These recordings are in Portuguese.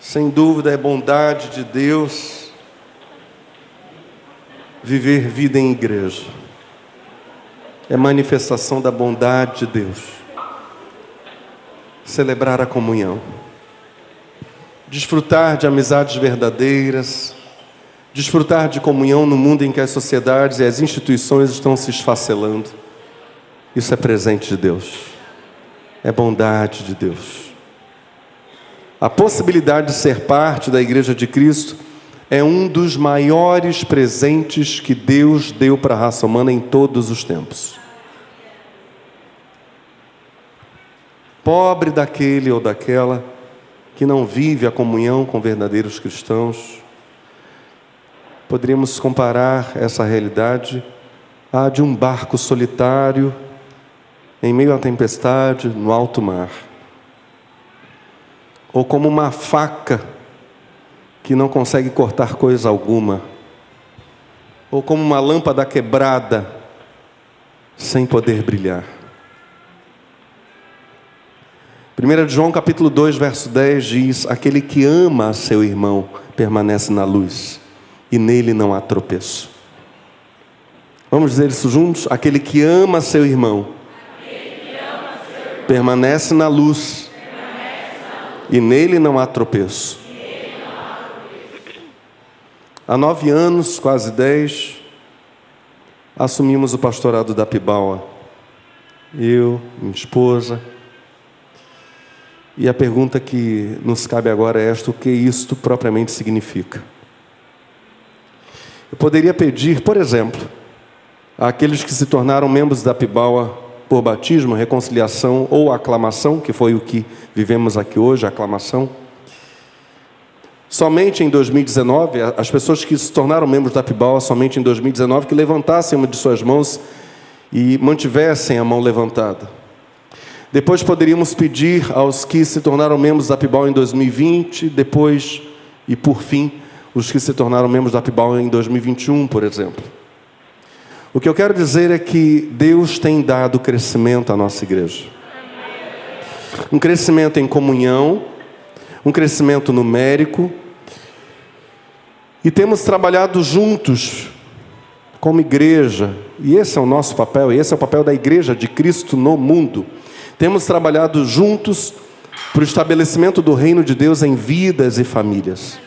Sem dúvida é bondade de Deus viver vida em igreja. É manifestação da bondade de Deus. Celebrar a comunhão. Desfrutar de amizades verdadeiras. Desfrutar de comunhão no mundo em que as sociedades e as instituições estão se esfacelando. Isso é presente de Deus. É bondade de Deus. A possibilidade de ser parte da Igreja de Cristo é um dos maiores presentes que Deus deu para a raça humana em todos os tempos. Pobre daquele ou daquela que não vive a comunhão com verdadeiros cristãos. Poderíamos comparar essa realidade à de um barco solitário em meio à tempestade no alto mar. Ou como uma faca que não consegue cortar coisa alguma. Ou como uma lâmpada quebrada sem poder brilhar. 1 João capítulo 2, verso 10 diz: aquele que ama a seu irmão permanece na luz, e nele não há tropeço. Vamos dizer isso juntos? Aquele que ama seu irmão permanece na luz, e nele não há tropeço. Há 9 anos, quase 10, assumimos o pastorado da Pibaua. Eu, minha esposa. E a pergunta que nos cabe agora é esta: o que isto propriamente significa? Eu poderia pedir, por exemplo, àqueles que se tornaram membros da Pibaua por batismo, reconciliação ou aclamação, que foi o que vivemos aqui hoje, a aclamação. Somente em 2019, as pessoas que se tornaram membros da Pibaua somente em 2019, que levantassem uma de suas mãos e mantivessem a mão levantada. Depois poderíamos pedir aos que se tornaram membros da Pibaua em 2020, depois e por fim, os que se tornaram membros da Pibaua em 2021, por exemplo. O que eu quero dizer é que Deus tem dado crescimento à nossa igreja. Um crescimento em comunhão, um crescimento numérico. E temos trabalhado juntos, como igreja. E esse é o nosso papel, e esse é o papel da Igreja de Cristo no mundo. Temos trabalhado juntos para o estabelecimento do reino de Deus em vidas e famílias.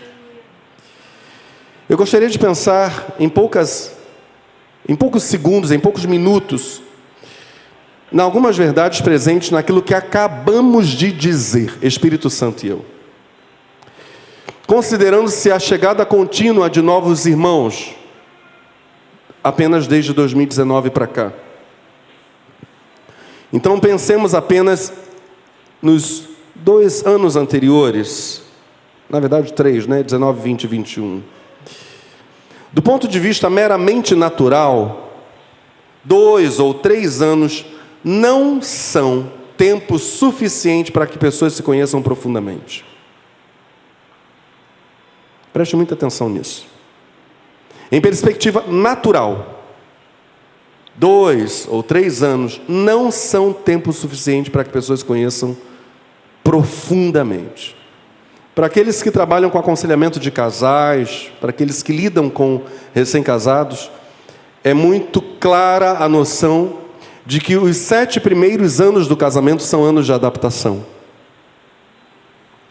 Eu gostaria de pensar em poucos segundos, em poucos minutos, em algumas verdades presentes naquilo que acabamos de dizer, Espírito Santo e eu. Considerando-se a chegada contínua de novos irmãos, apenas desde 2019 para cá. Então pensemos apenas nos 2 anos anteriores, na verdade 3, 19, 20 e 21. Do ponto de vista meramente natural, 2 ou 3 anos não são tempo suficiente para que pessoas se conheçam profundamente. Preste muita atenção nisso. Em perspectiva natural, 2 ou 3 anos não são tempo suficiente para que pessoas se conheçam profundamente. Para aqueles que trabalham com aconselhamento de casais, para aqueles que lidam com recém-casados, é muito clara a noção de que os 7 primeiros anos do casamento são anos de adaptação.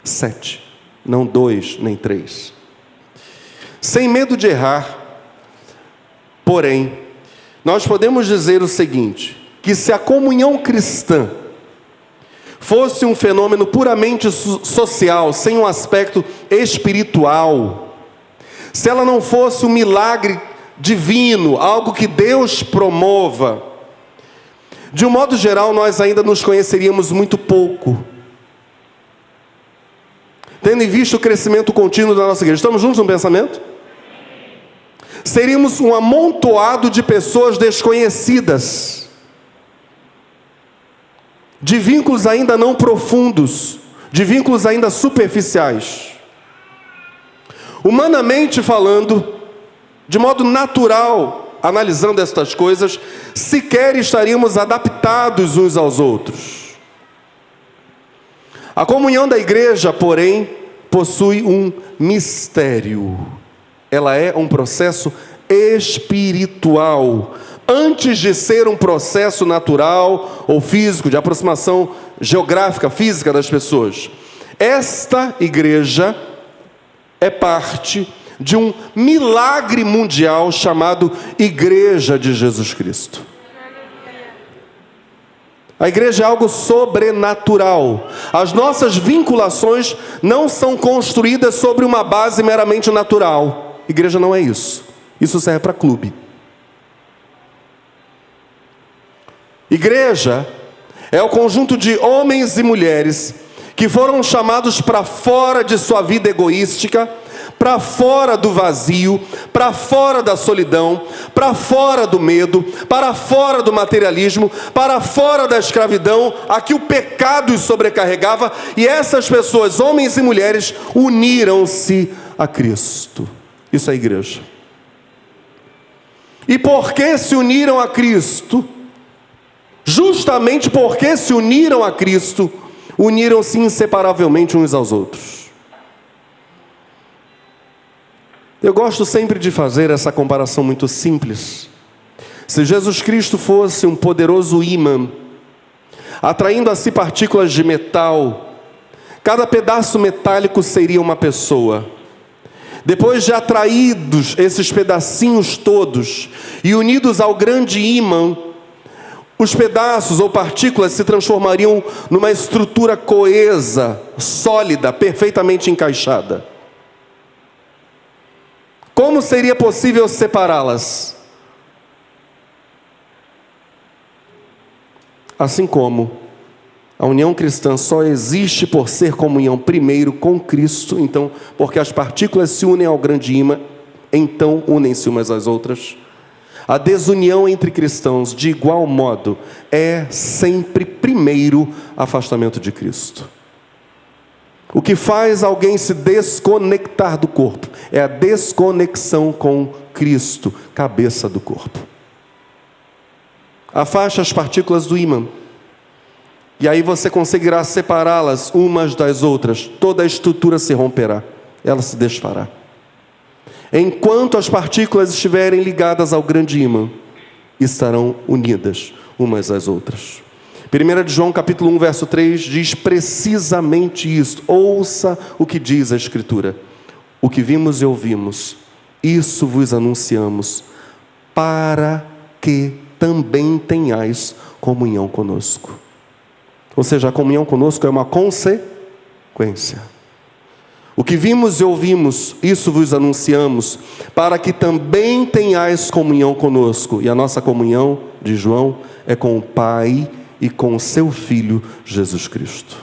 7, não 2 nem 3. Sem medo de errar, porém, nós podemos dizer o seguinte, que se a comunhão cristã fosse um fenômeno puramente social, sem um aspecto espiritual, se ela não fosse um milagre divino, algo que Deus promova, de um modo geral, nós ainda nos conheceríamos muito pouco. Tendo em vista o crescimento contínuo da nossa igreja. Estamos juntos no pensamento? Seríamos um amontoado de pessoas desconhecidas, de vínculos ainda não profundos, de vínculos ainda superficiais. Humanamente falando, de modo natural, analisando estas coisas, sequer estaríamos adaptados uns aos outros. A comunhão da igreja, porém, possui um mistério. Ela é um processo espiritual, antes de ser um processo natural ou físico, de aproximação geográfica, física das pessoas. Esta igreja é parte de um milagre mundial chamado Igreja de Jesus Cristo. A igreja é algo sobrenatural. As nossas vinculações não são construídas sobre uma base meramente natural. Igreja não é isso. Isso serve para clube. Igreja é o conjunto de homens e mulheres que foram chamados para fora de sua vida egoística, para fora do vazio, para fora da solidão, para fora do medo, para fora do materialismo, para fora da escravidão, a que o pecado os sobrecarregava, e essas pessoas, homens e mulheres, uniram-se a Cristo. Isso é a igreja. E por que se uniram a Cristo? Justamente porque se uniram a Cristo, uniram-se inseparavelmente uns aos outros. Eu gosto sempre de fazer essa comparação muito simples. Se Jesus Cristo fosse um poderoso ímã, atraindo a si partículas de metal, cada pedaço metálico seria uma pessoa. Depois de atraídos esses pedacinhos todos e unidos ao grande ímã, os pedaços ou partículas se transformariam numa estrutura coesa, sólida, perfeitamente encaixada. Como seria possível separá-las? Assim como a união cristã só existe por ser comunhão primeiro com Cristo, então, porque as partículas se unem ao grande ímã, então unem-se umas às outras. A desunião entre cristãos, de igual modo, é sempre primeiro afastamento de Cristo. O que faz alguém se desconectar do corpo é a desconexão com Cristo, cabeça do corpo. Afaste as partículas do ímã, e aí você conseguirá separá-las umas das outras. Toda a estrutura se romperá, ela se desfará. Enquanto as partículas estiverem ligadas ao grande ímã, estarão unidas umas às outras. 1 João capítulo 1, verso 3 diz precisamente isso. Ouça o que diz a Escritura. O que vimos e ouvimos, isso vos anunciamos, para que também tenhais comunhão conosco. Ou seja, a comunhão conosco é uma consequência. O que vimos e ouvimos, isso vos anunciamos, para que também tenhais comunhão conosco. E a nossa comunhão, de João, é com o Pai e com o seu Filho, Jesus Cristo.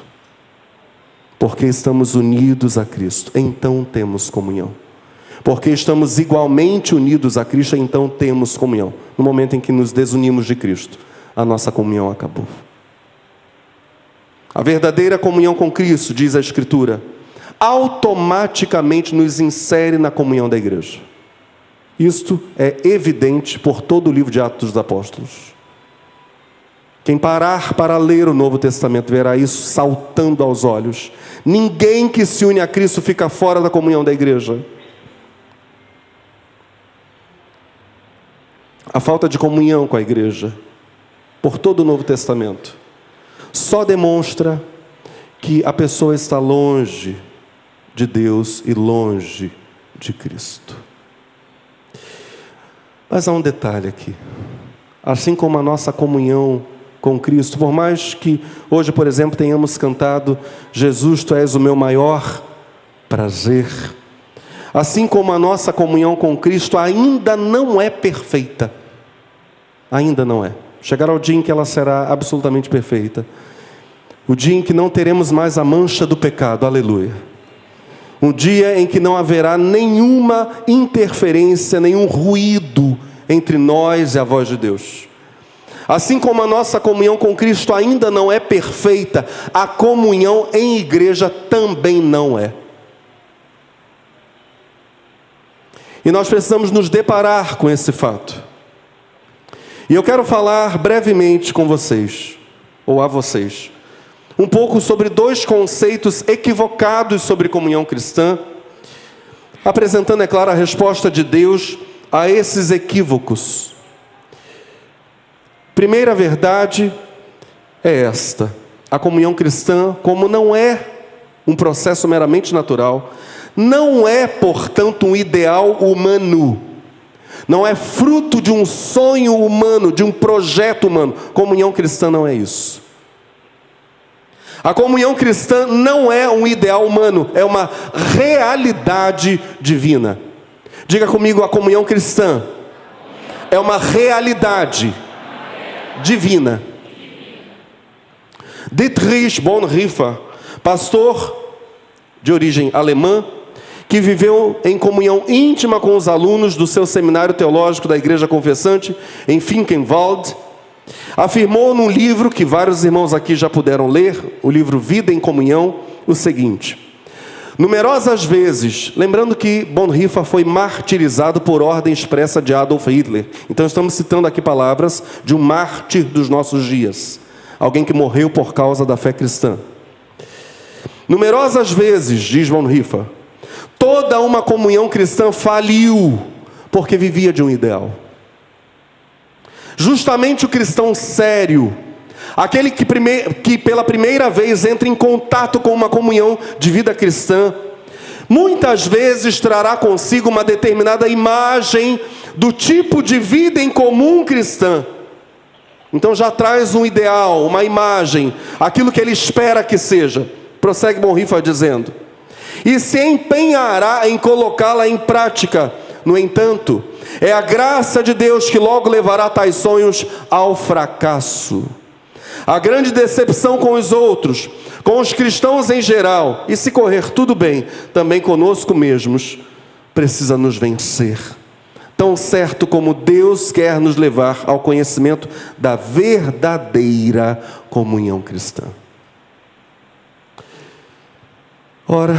Porque estamos unidos a Cristo, então temos comunhão. Porque estamos igualmente unidos a Cristo, então temos comunhão. No momento em que nos desunimos de Cristo, a nossa comunhão acabou. A verdadeira comunhão com Cristo, diz a Escritura, automaticamente nos insere na comunhão da igreja. Isto é evidente por todo o livro de Atos dos Apóstolos. Quem parar para ler o Novo Testamento verá isso saltando aos olhos. Ninguém que se une a Cristo fica fora da comunhão da igreja. A falta de comunhão com a igreja, por todo o Novo Testamento, só demonstra que a pessoa está longe de Deus e longe de Cristo. Mas há um detalhe aqui. Assim como a nossa comunhão com Cristo, por mais que hoje, por exemplo, tenhamos cantado Jesus, tu és o meu maior prazer, assim como a nossa comunhão com Cristo ainda não é perfeita. Ainda não é. Chegará o dia em que ela será absolutamente perfeita. O dia em que não teremos mais a mancha do pecado, aleluia. Um dia em que não haverá nenhuma interferência, nenhum ruído entre nós e a voz de Deus. Assim como a nossa comunhão com Cristo ainda não é perfeita, a comunhão em igreja também não é. E nós precisamos nos deparar com esse fato. E eu quero falar brevemente com vocês, ou a vocês, um pouco sobre dois conceitos equivocados sobre comunhão cristã, apresentando, é claro, a resposta de Deus a esses equívocos. Primeira verdade é esta: a comunhão cristã, como não é um processo meramente natural, não é, portanto, um ideal humano, não é fruto de um sonho humano, de um projeto humano. Comunhão cristã não é isso. A comunhão cristã não é um ideal humano, é uma realidade divina. Diga comigo: a comunhão cristã é uma realidade divina. Dietrich Bonhoeffer, pastor de origem alemã, que viveu em comunhão íntima com os alunos do seu seminário teológico da Igreja Confessante, em Finkenwald, afirmou num livro que vários irmãos aqui já puderam ler, o livro Vida em Comunhão, o seguinte: numerosas vezes, lembrando que Bonhoeffer foi martirizado por ordem expressa de Adolf Hitler, então estamos citando aqui palavras de um mártir dos nossos dias, alguém que morreu por causa da fé cristã. Numerosas vezes, diz Bonhoeffer, toda uma comunhão cristã faliu porque vivia de um ideal. Justamente o cristão sério, aquele que pela primeira vez entra em contato com uma comunhão de vida cristã, muitas vezes trará consigo uma determinada imagem do tipo de vida em comum cristã. Então já traz um ideal, uma imagem, aquilo que ele espera que seja. Prossegue Bonhoeffer dizendo: e se empenhará em colocá-la em prática. No entanto, é a graça de Deus que logo levará tais sonhos ao fracasso. A grande decepção com os outros, com os cristãos em geral, e se correr tudo bem, também conosco mesmos, precisa nos vencer. Tão certo como Deus quer nos levar ao conhecimento da verdadeira comunhão cristã. Ora,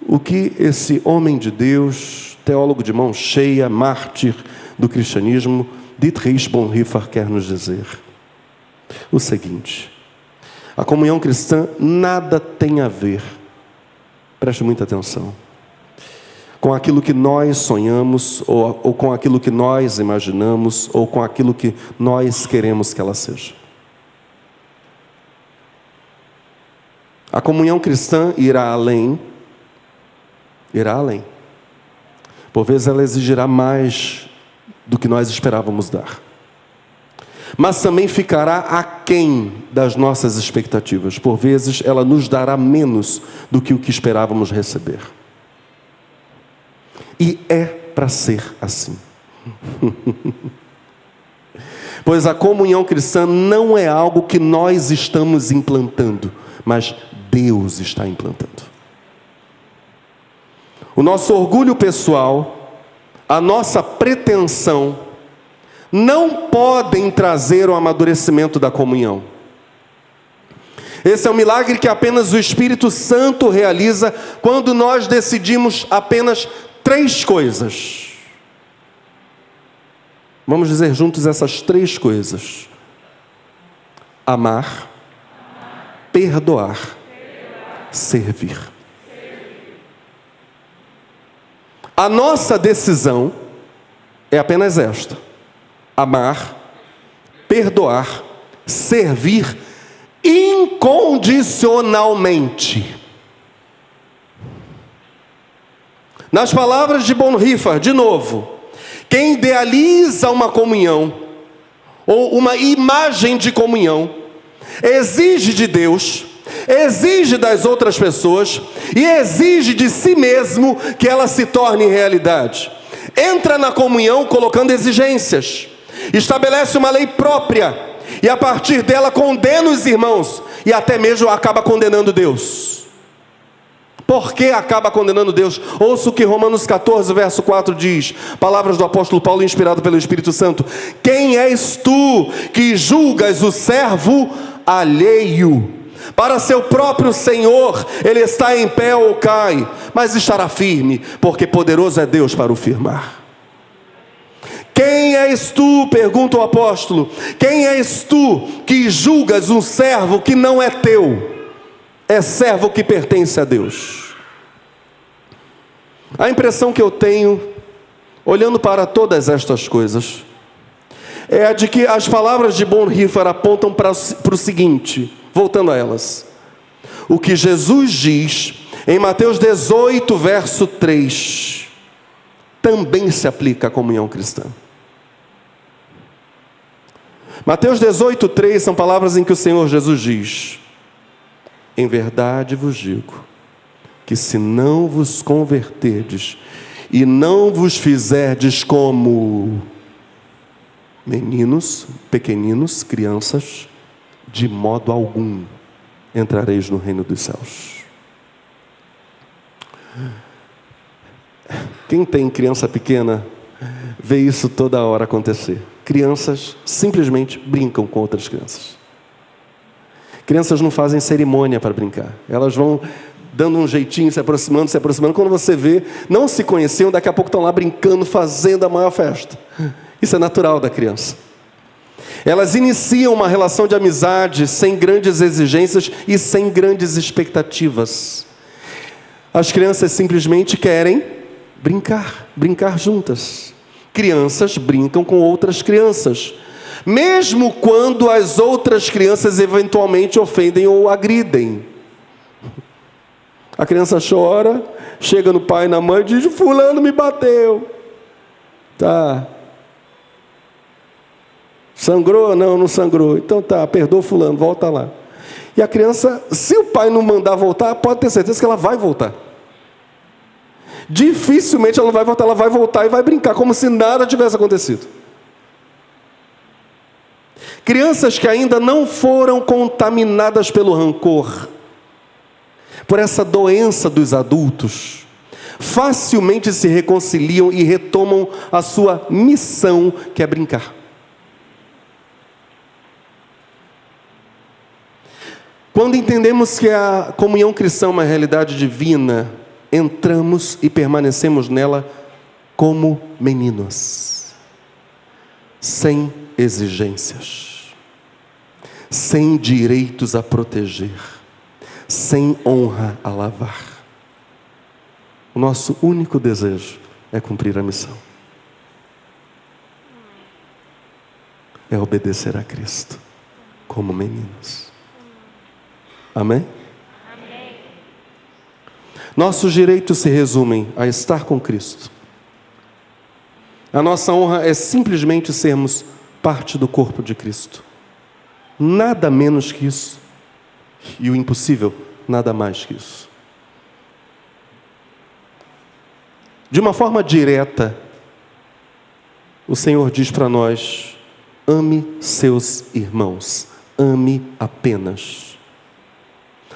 o que esse homem de Deus, teólogo de mão cheia, mártir do cristianismo, Dietrich Bonhoeffer, quer nos dizer? O seguinte: a comunhão cristã nada tem a ver, preste muita atenção, com aquilo que nós sonhamos, ou com aquilo que nós imaginamos, ou com aquilo que nós queremos que ela seja. A comunhão cristã irá além. Por vezes ela exigirá mais do que nós esperávamos dar. Mas também ficará aquém das nossas expectativas. Por vezes ela nos dará menos do que o que esperávamos receber. E é para ser assim. Pois a comunhão cristã não é algo que nós estamos implantando, mas Deus está implantando. O nosso orgulho pessoal, a nossa pretensão, não podem trazer o amadurecimento da comunhão. Esse é um milagre que apenas o Espírito Santo realiza quando nós decidimos apenas 3 coisas. Vamos dizer juntos essas 3 coisas: amar, perdoar, servir. A nossa decisão é apenas esta: amar, perdoar, servir incondicionalmente. Nas palavras de Bonhoeffer, de novo, quem idealiza uma comunhão, ou uma imagem de comunhão, exige de Deus, exige das outras pessoas e exige de si mesmo que ela se torne realidade. Entra na comunhão colocando exigências, estabelece uma lei própria e a partir dela condena os irmãos e até mesmo acaba condenando Deus. Por que acaba condenando Deus? Ouça o que Romanos 14, verso 4 diz, palavras do apóstolo Paulo inspirado pelo Espírito Santo: quem és tu que julgas o servo alheio? Para seu próprio Senhor ele está em pé ou cai, mas estará firme, porque poderoso é Deus para o firmar. Quem és tu, pergunta o apóstolo, quem és tu que julgas um servo que não é teu? É servo que pertence a Deus. A impressão que eu tenho, olhando para todas estas coisas, é a de que as palavras de Bonhoeffer apontam para o seguinte, voltando a elas. O que Jesus diz em Mateus 18, verso 3, também se aplica à comunhão cristã. Mateus 18, 3 são palavras em que o Senhor Jesus diz: em verdade vos digo, que se não vos converterdes e não vos fizerdes como meninos, pequeninos, crianças, de modo algum entrareis no reino dos céus. Quem tem criança pequena vê isso toda hora acontecer. Crianças simplesmente brincam com outras crianças. Crianças não fazem cerimônia para brincar. Elas vão dando um jeitinho, se aproximando. Quando você vê, não se conheciam, daqui a pouco estão lá brincando, fazendo a maior festa. Isso é natural da criança. Elas iniciam uma relação de amizade sem grandes exigências e sem grandes expectativas. As crianças simplesmente querem brincar juntas. Crianças brincam com outras crianças, mesmo quando as outras crianças eventualmente ofendem ou agridem. A criança chora, chega no pai e na mãe e diz: fulano me bateu. Tá. Sangrou? Não sangrou. Então tá, perdoa fulano, volta lá. E a criança, se o pai não mandar voltar, pode ter certeza que ela vai voltar. Dificilmente ela não vai voltar, ela vai voltar e vai brincar como se nada tivesse acontecido. Crianças que ainda não foram contaminadas pelo rancor, por essa doença dos adultos, facilmente se reconciliam e retomam a sua missão, que é brincar. Quando entendemos que a comunhão cristã é uma realidade divina, entramos e permanecemos nela como meninos, sem exigências, sem direitos a proteger, sem honra a lavar. O nosso único desejo é cumprir a missão, é obedecer a Cristo como meninos. Amém? Amém. Nossos direitos se resumem a estar com Cristo. A nossa honra é simplesmente sermos parte do corpo de Cristo. Nada menos que isso. E o impossível, nada mais que isso. De uma forma direta, o Senhor diz para nós: ame seus irmãos, ame apenas.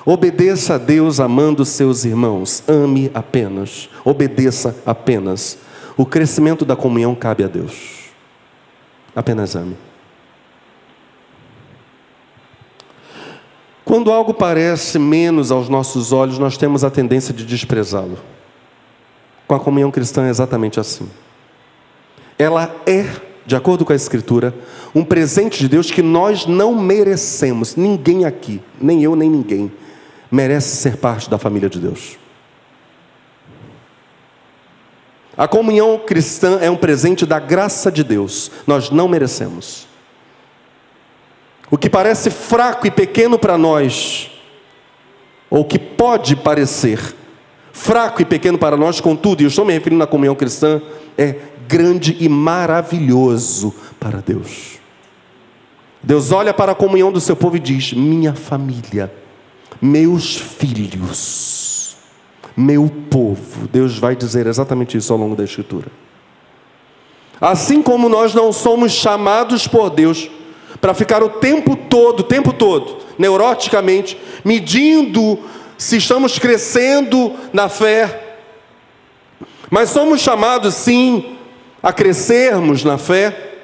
Obedeça a Deus amando seus irmãos, ame apenas, obedeça apenas. O crescimento da comunhão cabe a Deus. Apenas ame. Quando algo parece menos aos nossos olhos, nós temos a tendência de desprezá-lo. Com a comunhão cristã é exatamente assim. Ela é, de acordo com a Escritura, um presente de Deus que nós não merecemos. Ninguém aqui, nem eu, nem ninguém, merece ser parte da família de Deus. A comunhão cristã é um presente da graça de Deus. Nós não merecemos. O que parece fraco e pequeno para nós, ou que pode parecer fraco e pequeno para nós, contudo, e eu estou me referindo à comunhão cristã, é grande e maravilhoso para Deus. Deus olha para a comunhão do seu povo e diz: minha família, meus filhos, meu povo. Deus vai dizer exatamente isso ao longo da Escritura. Assim como nós não somos chamados por Deus para ficar o tempo todo, neuroticamente, medindo se estamos crescendo na fé, mas somos chamados sim a crescermos na fé.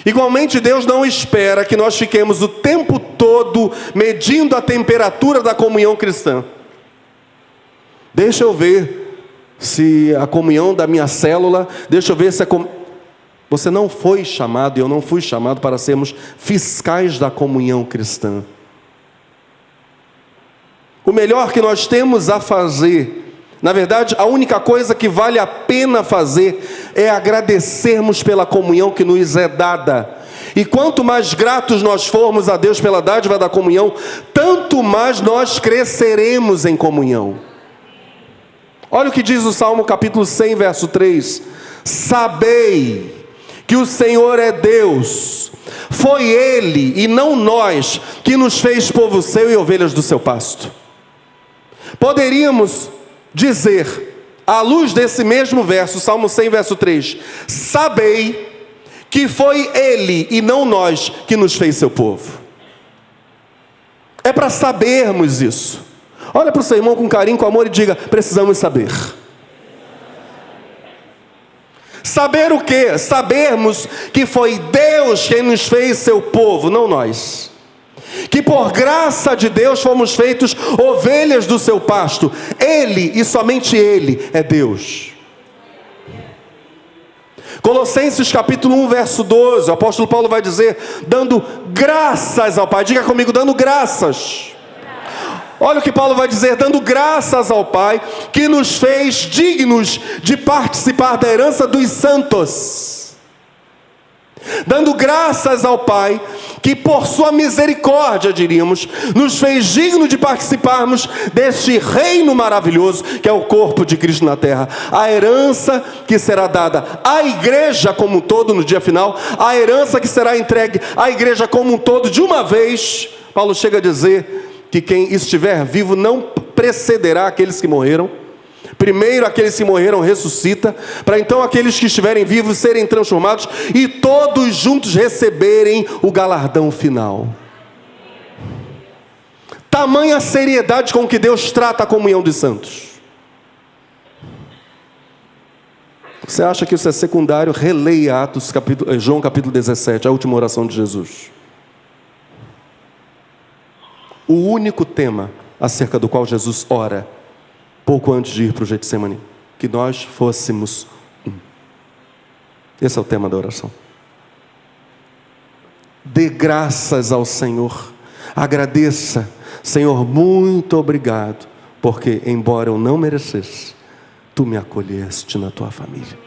Igualmente, Deus não espera que nós fiquemos o tempo todo medindo a temperatura da comunhão cristã. Deixa eu ver se a comunhão da minha célula, deixa eu ver se a Você não foi chamado, e eu não fui chamado para sermos fiscais da comunhão cristã. O melhor que nós temos a fazer, na verdade, a única coisa que vale a pena fazer é agradecermos pela comunhão que nos é dada. E quanto mais gratos nós formos a Deus pela dádiva da comunhão, tanto mais nós cresceremos em comunhão. Olha o que diz o Salmo capítulo 100, verso 3. Sabei que o Senhor é Deus, foi Ele e não nós que nos fez povo seu e ovelhas do seu pasto. Poderíamos dizer, à luz desse mesmo verso, Salmo 100, verso 3, sabei que foi Ele e não nós que nos fez seu povo. É para sabermos isso. Olha para o seu irmão com carinho, com amor e diga, precisamos saber. Saber o quê? Sabermos que foi Deus quem nos fez seu povo, não nós. Que por graça de Deus fomos feitos ovelhas do seu pasto. Ele e somente Ele é Deus. Colossenses capítulo 1, verso 12, o apóstolo Paulo vai dizer, dando graças ao Pai. Diga comigo, dando graças. Olha o que Paulo vai dizer, dando graças ao Pai, que nos fez dignos de participar da herança dos santos. Dando graças ao Pai, que por sua misericórdia, diríamos, nos fez dignos de participarmos deste reino maravilhoso, que é o corpo de Cristo na terra. A herança que será dada à igreja como um todo no dia final, a herança que será entregue à igreja como um todo de uma vez. Paulo chega a dizer que quem estiver vivo não precederá aqueles que morreram. Primeiro aqueles que morreram ressuscita, para então aqueles que estiverem vivos serem transformados e todos juntos receberem o galardão final. Tamanha seriedade com que Deus trata a comunhão dos santos. Você acha que isso é secundário? Releia João capítulo 17, a última oração de Jesus. O único tema acerca do qual Jesus ora pouco antes de ir para o Getsemane, que nós fôssemos um. Esse é o tema da oração. Dê graças ao Senhor, agradeça, Senhor, muito obrigado, porque embora eu não merecesse, Tu me acolheste na Tua família,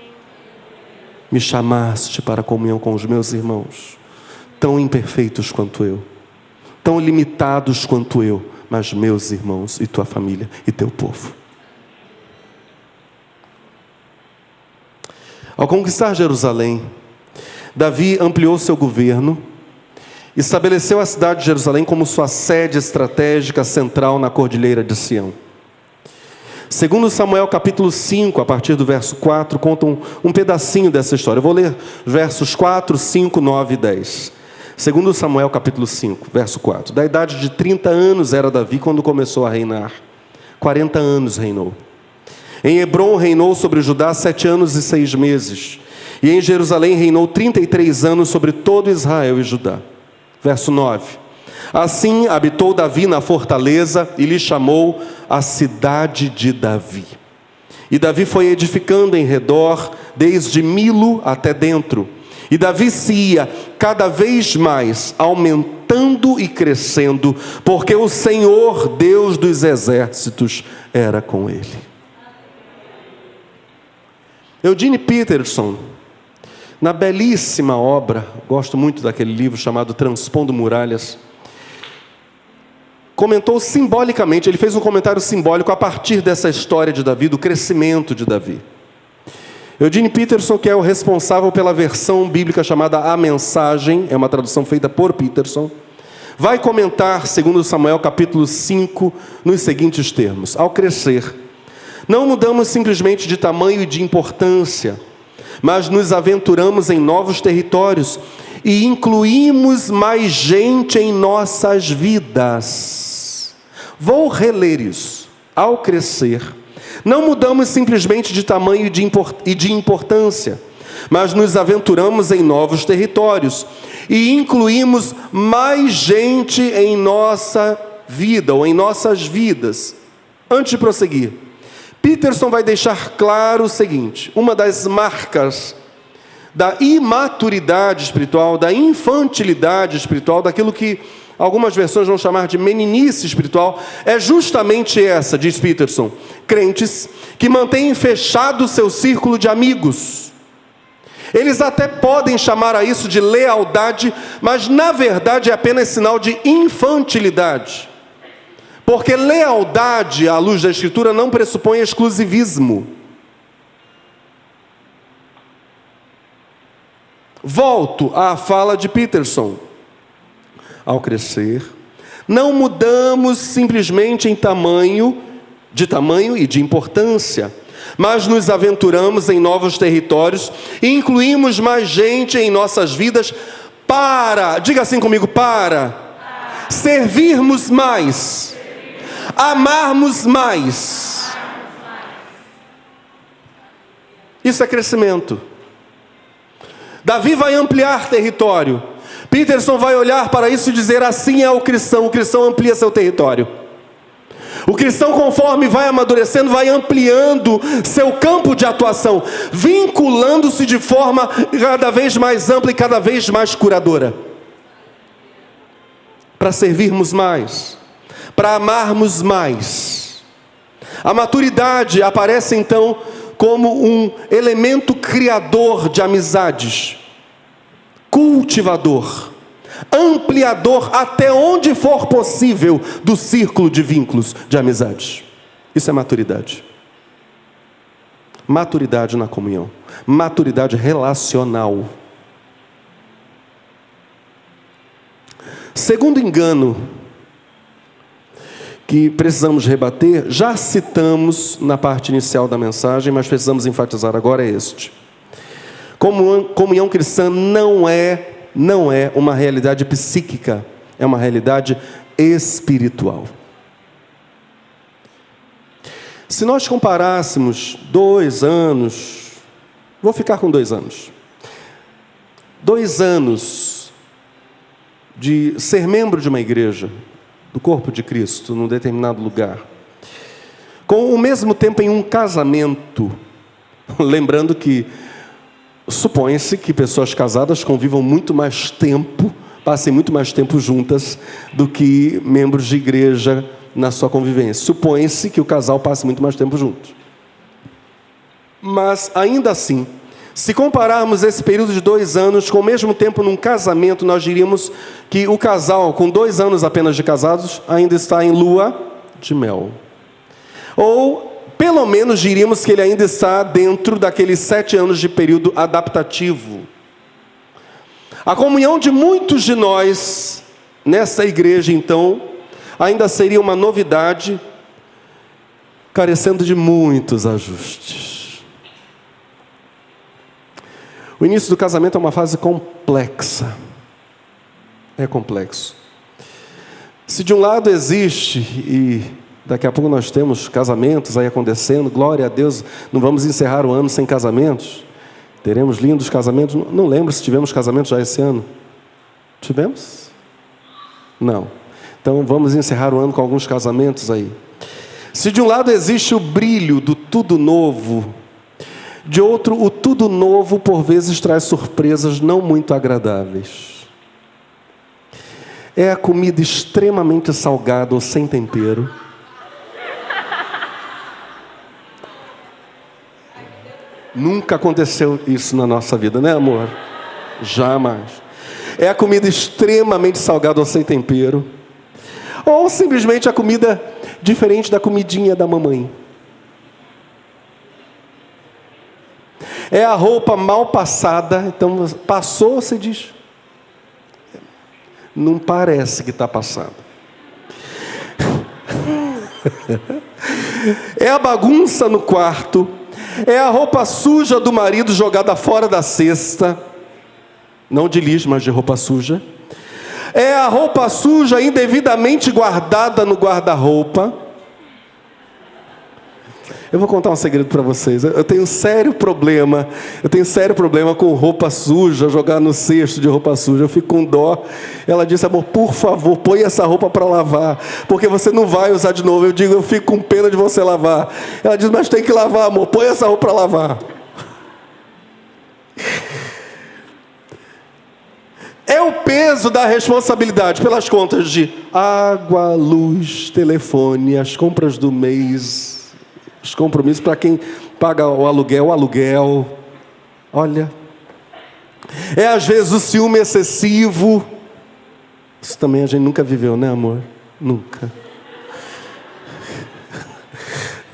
me chamaste para a comunhão com os meus irmãos, tão imperfeitos quanto eu, tão limitados quanto eu, mas meus irmãos e Tua família e Teu povo. Ao conquistar Jerusalém, Davi ampliou seu governo, estabeleceu a cidade de Jerusalém como sua sede estratégica central na cordilheira de Sião. Segundo Samuel capítulo 5, a partir do verso 4, conta um pedacinho dessa história. Eu vou ler versos 4, 5, 9 e 10. Segundo Samuel capítulo 5, verso 4. Da idade de 30 anos era Davi quando começou a reinar. 40 anos reinou. Em Hebrom reinou sobre Judá 7 anos e 6 meses. E em Jerusalém reinou 33 anos sobre todo Israel e Judá. Verso 9. Assim habitou Davi na fortaleza e lhe chamou a cidade de Davi. E Davi foi edificando em redor, desde Milo até dentro. E Davi se ia cada vez mais aumentando e crescendo, porque o Senhor, Deus dos exércitos, era com ele. Eugene Peterson, na belíssima obra, gosto muito daquele livro chamado Transpondo Muralhas, comentou simbolicamente, ele fez um comentário simbólico a partir dessa história de Davi, do crescimento de Davi. Eugene Peterson, que é o responsável pela versão bíblica chamada A Mensagem, é uma tradução feita por Peterson, vai comentar, segundo Samuel capítulo 5, nos seguintes termos: ao crescer, não mudamos simplesmente de tamanho e de importância, mas nos aventuramos em novos territórios e incluímos mais gente em nossas vidas. Vou reler isso. Ao crescer, não mudamos simplesmente de tamanho e de importância, mas nos aventuramos em novos territórios e incluímos mais gente em nossa vida ou em nossas vidas. Antes de prosseguir, Peterson vai deixar claro o seguinte: uma das marcas da imaturidade espiritual, da infantilidade espiritual, daquilo que algumas versões vão chamar de meninice espiritual, é justamente essa, diz Peterson: crentes que mantêm fechado o seu círculo de amigos. Eles até podem chamar a isso de lealdade, mas na verdade é apenas sinal de infantilidade. Porque lealdade, à luz da Escritura, não pressupõe exclusivismo. Volto à fala de Peterson. Ao crescer, não mudamos simplesmente de tamanho e de importância, mas nos aventuramos em novos territórios e incluímos mais gente em nossas vidas diga assim comigo, servirmos mais, amarmos mais. Isso é crescimento. Davi vai ampliar território. Peterson vai olhar para isso e dizer: assim é o cristão amplia seu território. O cristão, conforme vai amadurecendo, vai ampliando seu campo de atuação, vinculando-se de forma cada vez mais ampla e cada vez mais curadora, para servirmos mais, para amarmos mais. A maturidade aparece então como um elemento criador de amizades, cultivador, ampliador até onde for possível do círculo de vínculos de amizades. Isso é maturidade. Maturidade na comunhão, maturidade relacional. Segundo engano que precisamos rebater, já citamos na parte inicial da mensagem, mas precisamos enfatizar agora, é este: comunhão cristã não é uma realidade psíquica, é uma realidade espiritual. Se nós comparássemos 2 anos, vou ficar com 2 anos, 2 anos de ser membro de uma igreja, do corpo de Cristo, num determinado lugar, com o mesmo tempo em um casamento, lembrando que supõe-se que pessoas casadas convivam muito mais tempo, passem muito mais tempo juntas do que membros de igreja na sua convivência. Supõe-se que o casal passe muito mais tempo junto. Mas ainda assim, se compararmos esse período de 2 anos com o mesmo tempo num casamento, nós diríamos que o casal, com 2 anos apenas de casados, ainda está em lua de mel. Ou, pelo menos, diríamos que ele ainda está dentro daqueles 7 anos de período adaptativo. A comunhão de muitos de nós, nessa igreja, então, ainda seria uma novidade, carecendo de muitos ajustes. O início do casamento é uma fase complexa. É complexo. Se de um lado existe, e daqui a pouco nós temos casamentos aí acontecendo, glória a Deus, não vamos encerrar o ano sem casamentos. Teremos lindos casamentos. Não lembro se tivemos casamento já esse ano. Tivemos? Não. Então vamos encerrar o ano com alguns casamentos aí. Se de um lado existe o brilho do tudo novo, de outro, o tudo novo por vezes traz surpresas não muito agradáveis. É a comida extremamente salgada ou sem tempero. Nunca aconteceu isso na nossa vida, né, amor? Jamais. É a comida extremamente salgada ou sem tempero. Ou simplesmente a comida diferente da comidinha da mamãe. É a roupa mal passada, então passou, você diz, não parece que está passada. É a bagunça no quarto, é a roupa suja do marido jogada fora da cesta, não de lixo, mas de roupa suja. É a roupa suja indevidamente guardada no guarda-roupa. Eu vou contar um segredo para vocês. Eu tenho sério problema com roupa suja, jogar no cesto de roupa suja. Eu fico com dó. Ela disse: amor, por favor, põe essa roupa para lavar, porque você não vai usar de novo. Eu digo: eu fico com pena de você lavar. Ela diz: mas tem que lavar, amor, põe essa roupa para lavar. É o peso da responsabilidade pelas contas de água, luz, telefone, as compras do mês, os compromissos para quem paga o aluguel. Olha, é às vezes o ciúme excessivo. Isso também a gente nunca viveu, né, amor? Nunca.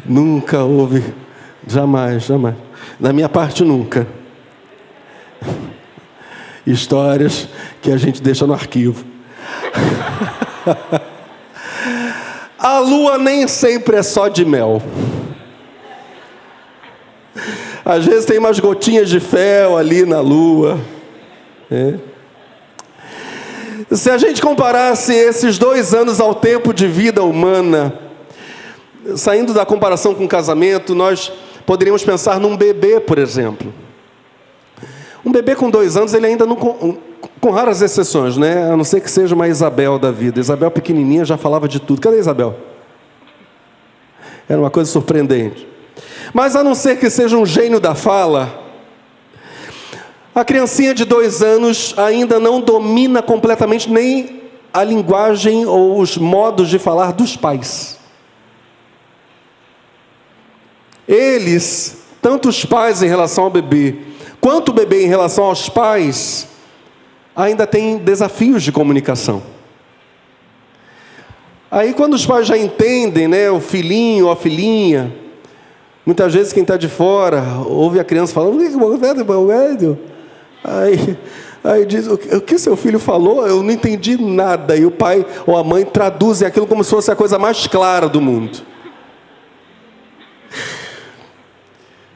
Nunca houve, jamais. Da minha parte, nunca. Histórias que a gente deixa no arquivo. A lua nem sempre é só de mel. Às vezes tem umas gotinhas de fel ali na lua. Se a gente comparasse esses 2 anos ao tempo de vida humana, saindo da comparação com o casamento, nós poderíamos pensar num bebê, por exemplo. Um bebê com 2 anos, ele ainda não, com raras exceções, né? A não ser que seja uma Isabel da vida. Isabel pequenininha já falava de tudo. Cadê Isabel? Era uma coisa surpreendente. Mas a não ser que seja um gênio da fala, a criancinha de 2 anos ainda não domina completamente nem a linguagem ou os modos de falar dos pais. Eles, tanto os pais em relação ao bebê, quanto o bebê em relação aos pais, ainda têm desafios de comunicação. Aí quando os pais já entendem, né, o filhinho ou a filhinha, muitas vezes quem está de fora ouve a criança falando, aí diz, o que seu filho falou? Eu não entendi nada. E o pai ou a mãe traduzem aquilo como se fosse a coisa mais clara do mundo.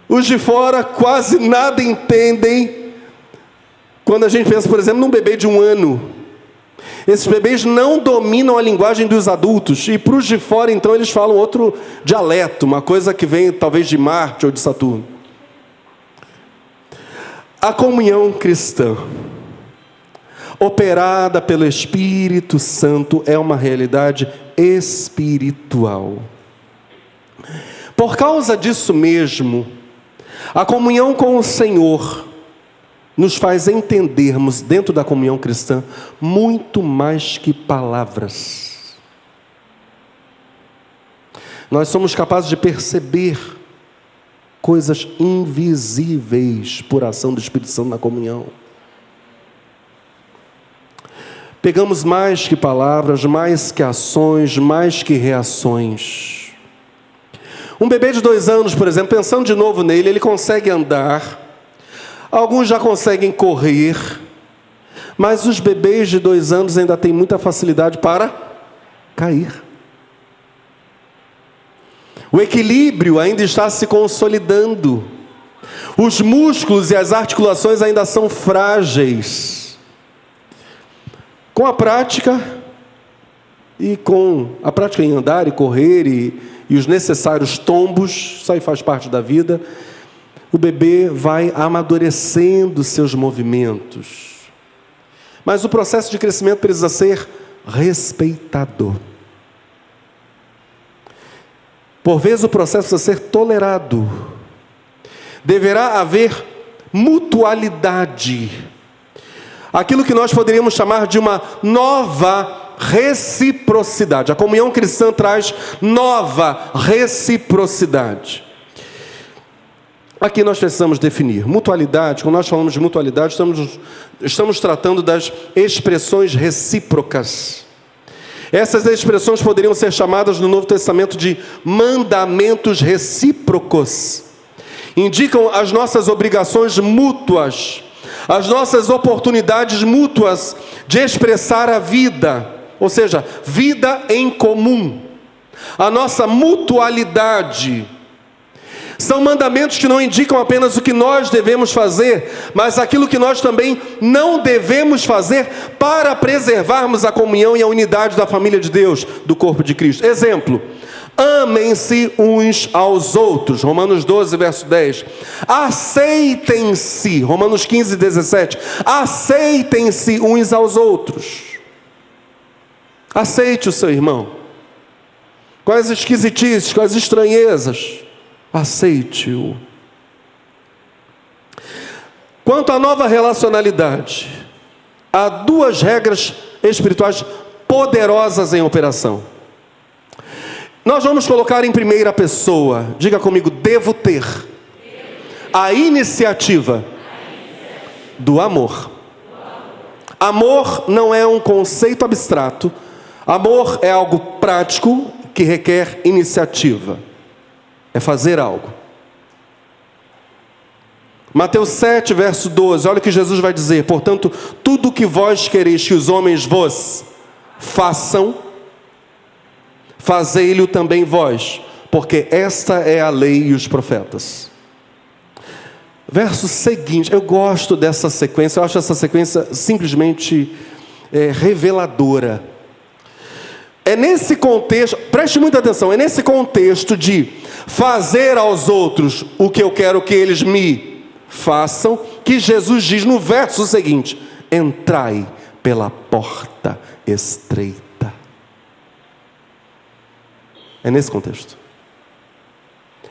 Os de fora quase nada entendem quando a gente pensa, por exemplo, num bebê de 1 ano. Esses bebês não dominam a linguagem dos adultos. E para os de fora, então, eles falam outro dialeto, uma coisa que vem talvez de Marte ou de Saturno. A comunhão cristã, operada pelo Espírito Santo, é uma realidade espiritual. Por causa disso mesmo, a comunhão com o Senhor nos faz entendermos, dentro da comunhão cristã, muito mais que palavras. Nós somos capazes de perceber coisas invisíveis por ação do Espírito Santo na comunhão. Pegamos mais que palavras, mais que ações, mais que reações. Um bebê de 2 anos, por exemplo, pensando de novo nele, ele consegue andar. Alguns já conseguem correr. Mas os bebês de 2 anos ainda têm muita facilidade para cair. O equilíbrio ainda está se consolidando. Os músculos e as articulações ainda são frágeis. Com a prática, e com a prática em andar e correr e os necessários tombos, isso aí faz parte da vida, o bebê vai amadurecendo seus movimentos. Mas o processo de crescimento precisa ser respeitado. Por vezes o processo precisa ser tolerado. Deverá haver mutualidade. Aquilo que nós poderíamos chamar de uma nova reciprocidade. A comunhão cristã traz nova reciprocidade. Aqui nós precisamos definir. Mutualidade, quando nós falamos de mutualidade, estamos tratando das expressões recíprocas. Essas expressões poderiam ser chamadas no Novo Testamento de mandamentos recíprocos. Indicam as nossas obrigações mútuas, as nossas oportunidades mútuas de expressar a vida, ou seja, vida em comum, a nossa mutualidade. São mandamentos que não indicam apenas o que nós devemos fazer, mas aquilo que nós também não devemos fazer para preservarmos a comunhão e a unidade da família de Deus, do corpo de Cristo. Exemplo: amem-se uns aos outros, Romanos 12, verso 10. Aceitem-se, Romanos 15, 17. Aceitem-se uns aos outros. Aceite o seu irmão. Com as esquisitices, com as estranhezas, aceite-o. Quanto à nova relacionalidade, há duas regras espirituais poderosas em operação. Nós vamos colocar em primeira pessoa. Diga comigo: devo ter a iniciativa do amor. Amor não é um conceito abstrato. Amor é algo prático que requer iniciativa. É fazer algo. Mateus 7, verso 12, olha o que Jesus vai dizer: portanto, tudo que vós quereis que os homens vos façam, fazei-lo também vós, porque esta é a lei e os profetas. Verso seguinte, eu gosto dessa sequência, eu acho essa sequência simplesmente reveladora. É nesse contexto, preste muita atenção, é nesse contexto de fazer aos outros o que eu quero que eles me façam, que Jesus diz no verso seguinte: entrai pela porta estreita. É nesse contexto.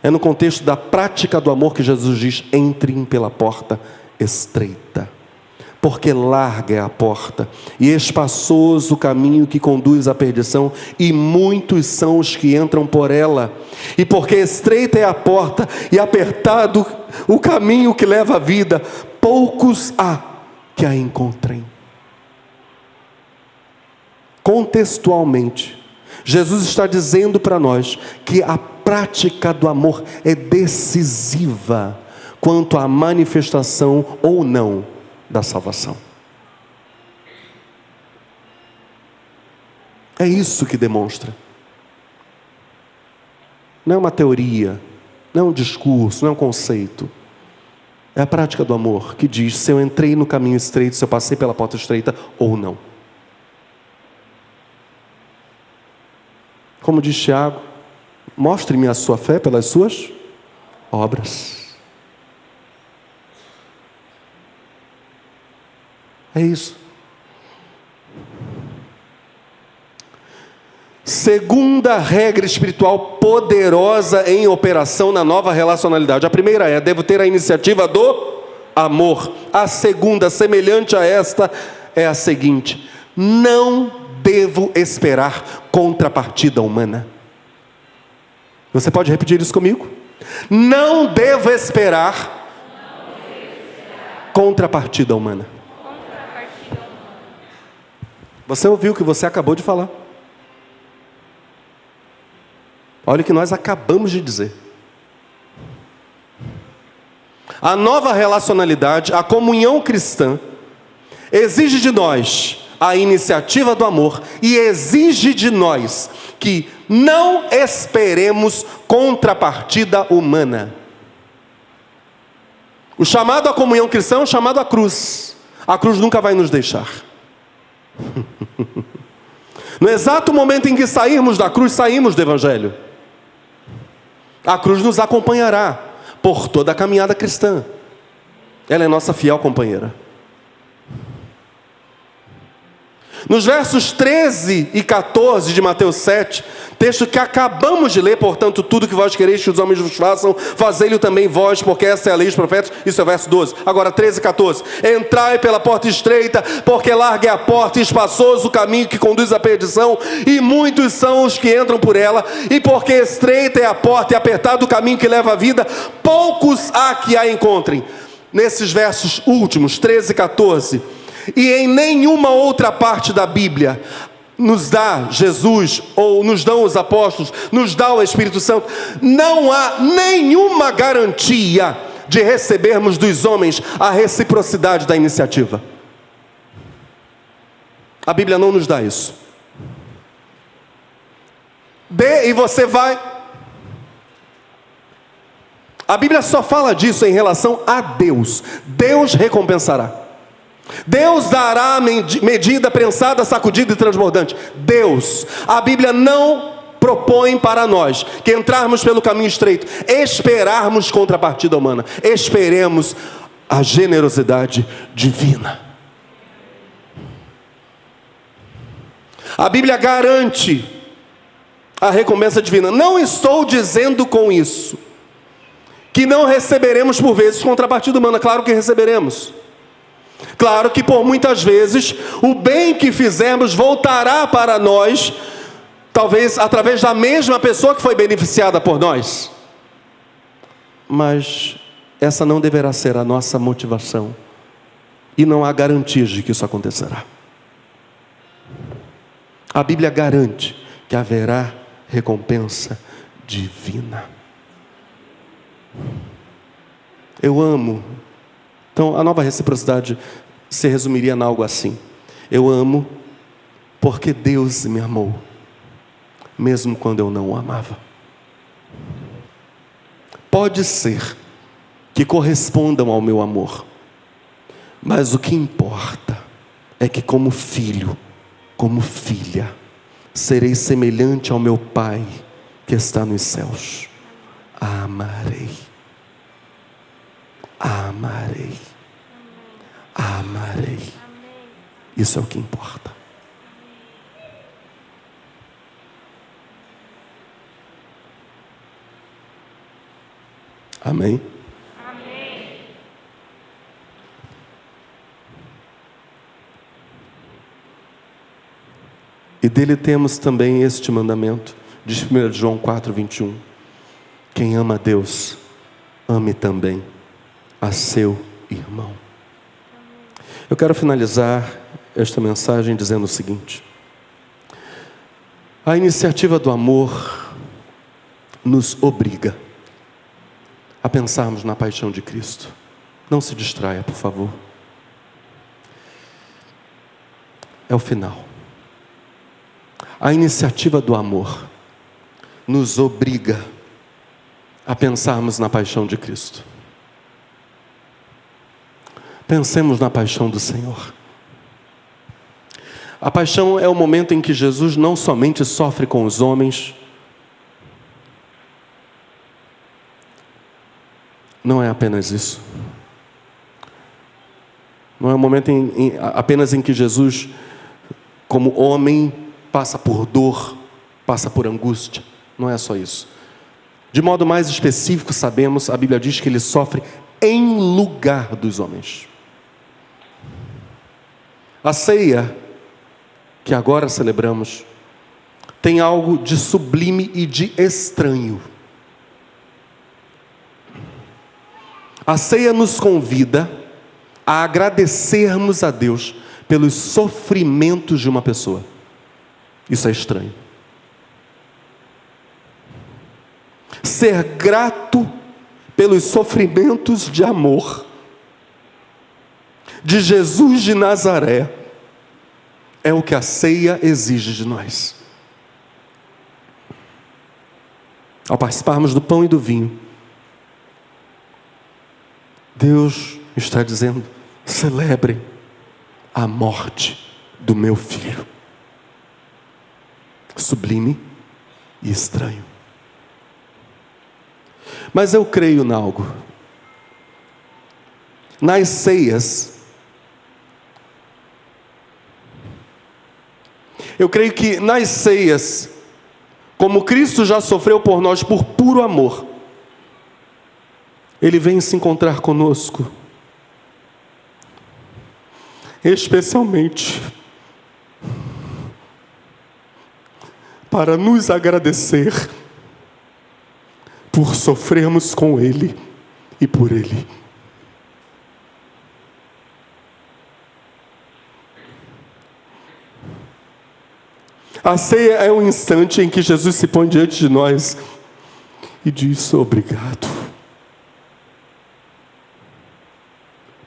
É no contexto da prática do amor que Jesus diz: entrem pela porta estreita. Porque larga é a porta, e espaçoso o caminho que conduz à perdição, e muitos são os que entram por ela. E porque estreita é a porta, e apertado o caminho que leva à vida, poucos há que a encontrem. Contextualmente, Jesus está dizendo para nós que a prática do amor é decisiva quanto à manifestação ou não da salvação. É isso que demonstra. Não é uma teoria, não é um discurso, não é um conceito. É a prática do amor que diz se eu entrei no caminho estreito, se eu passei pela porta estreita ou não. Como diz Tiago: mostre-me a sua fé pelas suas obras. É isso. Segunda regra espiritual poderosa em operação na nova relacionalidade. A primeira é: devo ter a iniciativa do amor. A segunda, semelhante a esta, é a seguinte: não devo esperar contrapartida humana. Você pode repetir isso comigo? Não devo esperar contrapartida humana. Você ouviu o que você acabou de falar. Olha o que nós acabamos de dizer. A nova relacionalidade, a comunhão cristã, exige de nós a iniciativa do amor e exige de nós que não esperemos contrapartida humana. O chamado à comunhão cristã é o chamado à cruz. A cruz nunca vai nos deixar. No exato momento em que sairmos da cruz, saímos do Evangelho. A cruz nos acompanhará por toda a caminhada cristã. Ela é nossa fiel companheira. Nos versos 13 e 14 de Mateus 7, texto que acabamos de ler: portanto, tudo que vós quereis que os homens vos façam, fazei-lo também vós, porque esta é a lei dos profetas. Isso é o verso 12. Agora 13 e 14. Entrai pela porta estreita, porque larga é a porta e espaçoso o caminho que conduz à perdição, e muitos são os que entram por ela. E porque estreita é a porta e apertado o caminho que leva à vida, poucos há que a encontrem. Nesses versos últimos, 13 e 14... e em nenhuma outra parte da Bíblia nos dá Jesus, ou nos dão os apóstolos, nos dá o Espírito Santo, não há nenhuma garantia de recebermos dos homens a reciprocidade da iniciativa. A Bíblia não nos dá isso. Dê e você vai. A Bíblia só fala disso em relação a Deus. Deus recompensará. Deus dará medida prensada, sacudida e transbordante. Deus. A Bíblia não propõe para nós que entrarmos pelo caminho estreito, esperarmos contrapartida humana. Esperemos a generosidade divina. A Bíblia garante a recompensa divina. Não estou dizendo com isso que não receberemos por vezes contrapartida humana. Claro que receberemos. Claro que por muitas vezes o bem que fizermos voltará para nós, talvez através da mesma pessoa que foi beneficiada por nós. Mas essa não deverá ser a nossa motivação. E não há garantias de que isso acontecerá. A Bíblia garante que haverá recompensa divina. Eu amo. Então a nova reciprocidade se resumiria em algo assim: eu amo porque Deus me amou, mesmo quando eu não o amava. Pode ser que correspondam ao meu amor, mas o que importa é que como filho, como filha, serei semelhante ao meu Pai que está nos céus. Amarei, amarei, amarei. Isso é o que importa. Amém? Amém. E dele temos também este mandamento, diz 1 João 4:21. Quem ama a Deus, ame também a seu irmão. Eu quero finalizar esta mensagem dizendo o seguinte: a iniciativa do amor nos obriga a pensarmos na paixão de Cristo. Não se distraia, por favor. É o final. A iniciativa do amor nos obriga a pensarmos na paixão de Cristo. Pensemos na paixão do Senhor. A paixão é o momento em que Jesus não somente sofre com os homens, não é apenas isso. Não é o momento apenas em que Jesus, como homem, passa por dor, passa por angústia. Não é só isso. De modo mais específico, sabemos, a Bíblia diz que ele sofre em lugar dos homens. A ceia que agora celebramos tem algo de sublime e de estranho. A ceia nos convida a agradecermos a Deus pelos sofrimentos de uma pessoa. Isso é estranho. Ser grato pelos sofrimentos de amor de Jesus de Nazaré é o que a ceia exige de nós. Ao participarmos do pão e do vinho, Deus está dizendo: celebrem a morte do meu filho. Sublime e estranho. Mas eu creio em algo. Nas ceias, eu creio que nas ceias, como Cristo já sofreu por nós por puro amor, Ele vem se encontrar conosco, especialmente para nos agradecer por sofrermos com Ele e por Ele. A ceia é um instante em que Jesus se põe diante de nós e diz: obrigado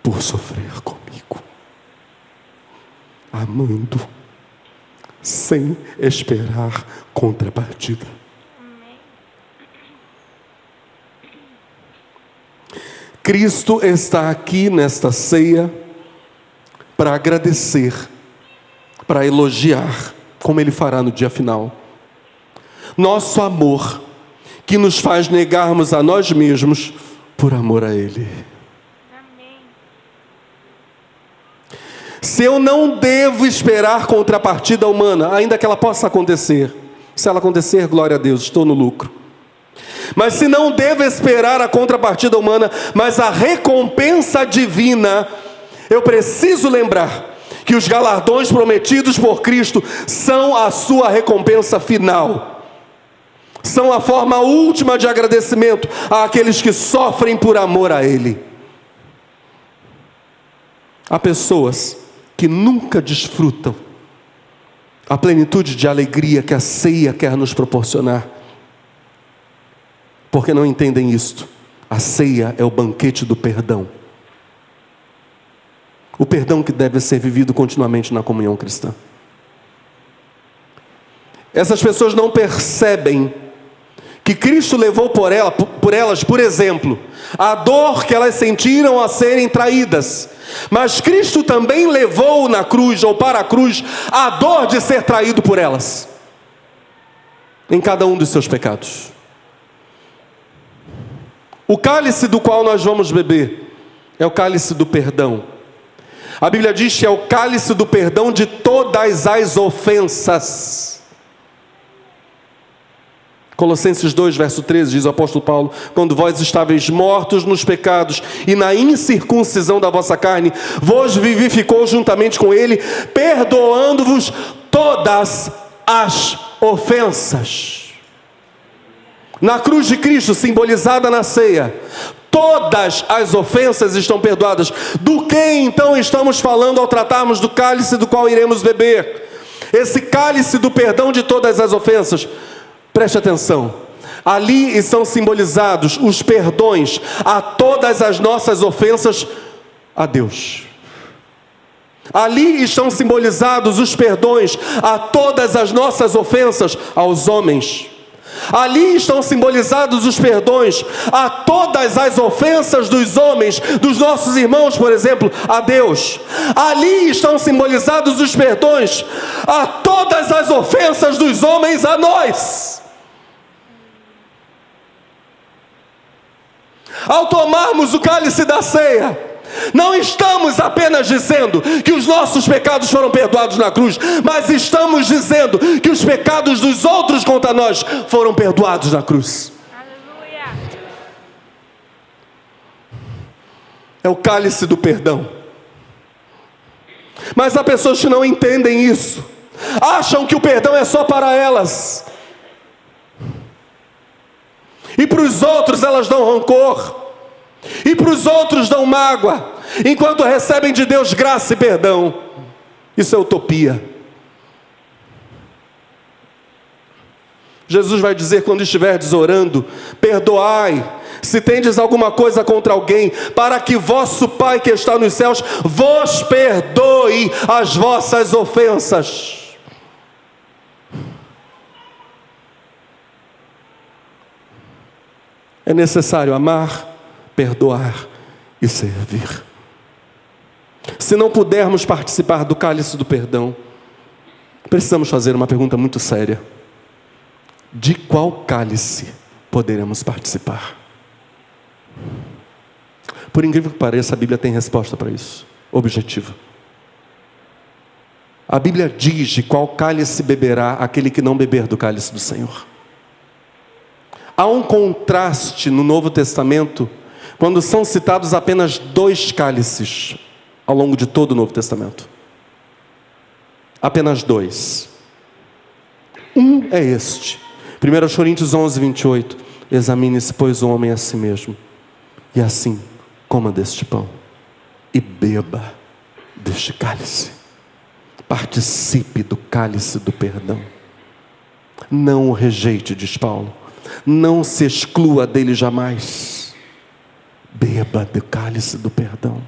por sofrer comigo, amando, sem esperar contrapartida. Cristo está aqui nesta ceia para agradecer, para elogiar, como Ele fará no dia final. Nosso amor, que nos faz negarmos a nós mesmos por amor a Ele. Amém. Se eu não devo esperar contrapartida humana, ainda que ela possa acontecer, se ela acontecer, glória a Deus, estou no lucro. Mas se não devo esperar a contrapartida humana, mas a recompensa divina, Eu preciso lembrar que os galardões prometidos por Cristo são a sua recompensa final. São a forma última de agradecimento àqueles que sofrem por amor a Ele. Há pessoas que nunca desfrutam a plenitude de alegria que a ceia quer nos proporcionar, porque não entendem isto. A ceia é o banquete do perdão. O perdão que deve ser vivido continuamente na comunhão cristã. Essas pessoas não percebem que Cristo levou por elas, por exemplo, a dor que elas sentiram a serem traídas. Mas Cristo também levou na cruz, ou para a cruz, a dor de ser traído por elas, em cada um dos seus pecados. O cálice do qual nós vamos beber é o cálice do perdão. A Bíblia diz que é o cálice do perdão de todas as ofensas. Colossenses 2, verso 13, diz o apóstolo Paulo: quando vós estáveis mortos nos pecados e na incircuncisão da vossa carne, vos vivificou juntamente com Ele, perdoando-vos todas as ofensas. Na cruz de Cristo, simbolizada na ceia, todas as ofensas estão perdoadas. Do que então estamos falando ao tratarmos do cálice do qual iremos beber? Esse cálice do perdão de todas as ofensas. Preste atenção, ali estão simbolizados os perdões a todas as nossas ofensas a Deus. Ali estão simbolizados os perdões a todas as nossas ofensas aos homens. Ali estão simbolizados os perdões a todas as ofensas dos homens, dos nossos irmãos, por exemplo, a Deus. Ali estão simbolizados os perdões a todas as ofensas dos homens a nós. Ao tomarmos o cálice da ceia, não estamos apenas dizendo que os nossos pecados foram perdoados na cruz, mas estamos dizendo que os pecados dos outros contra nós foram perdoados na cruz. Aleluia. É o cálice do perdão. Mas há pessoas que não entendem isso, acham que o perdão é só para elas, e para os outros elas dão rancor, e para os outros dão mágoa, enquanto recebem de Deus graça e perdão. Isso é utopia. Jesus vai dizer quando estiverdes orando: perdoai, se tendes alguma coisa contra alguém, para que vosso Pai que está nos céus vos perdoe as vossas ofensas. É necessário amar, perdoar e servir. Se não pudermos participar do cálice do perdão, precisamos fazer uma pergunta muito séria: de qual cálice poderemos participar? Por incrível que pareça, a Bíblia tem resposta para isso, objetiva. A Bíblia diz de qual cálice beberá aquele que não beber do cálice do Senhor. Há um contraste no Novo Testamento, quando são citados apenas 2 cálices ao longo de todo o Novo Testamento. Apenas 2. Um é este. 1 Coríntios 11, 28. Examine-se, pois, o homem a si mesmo, e assim coma deste pão e beba deste cálice. Participe do cálice do perdão. Não o rejeite, diz Paulo. Não se exclua dele jamais. Beba do cálice do perdão,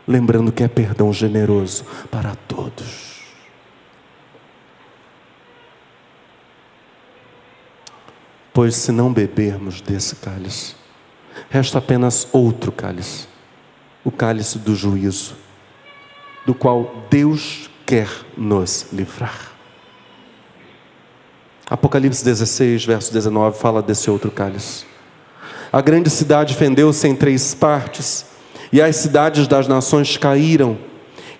lembrando que é perdão generoso para todos. Pois se não bebermos desse cálice, resta apenas outro cálice, o cálice do juízo, do qual Deus quer nos livrar. Apocalipse 16, verso 19, fala desse outro cálice. A grande cidade fendeu-se em 3 partes, e as cidades das nações caíram,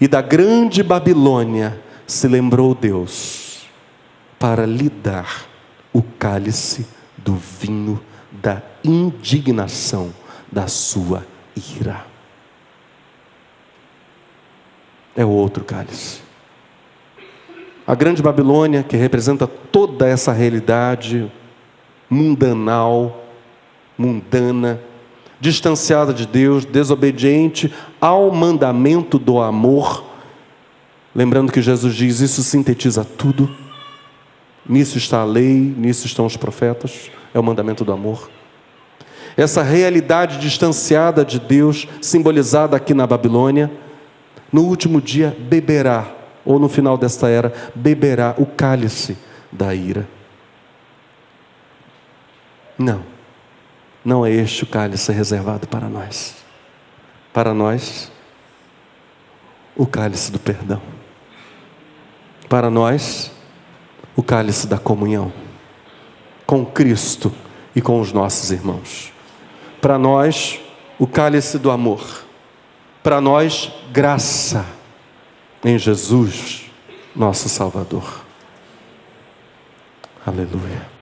e da grande Babilônia se lembrou Deus, para lhe dar o cálice do vinho da indignação da sua ira. é o outro cálice. A grande Babilônia, que representa toda essa realidade mundana, distanciada de Deus, desobediente ao mandamento do amor. Lembrando que Jesus diz, isso sintetiza tudo. Nisso está a lei, nisso estão os profetas, é o mandamento do amor. Essa realidade distanciada de Deus, simbolizada aqui na Babilônia, no último dia beberá, ou no final desta era, beberá o cálice da ira. Não é este o cálice reservado para nós. Para nós, o cálice do perdão. Para nós, o cálice da comunhão com Cristo e com os nossos irmãos. Para nós, o cálice do amor. Para nós, graça em Jesus, nosso Salvador. Aleluia.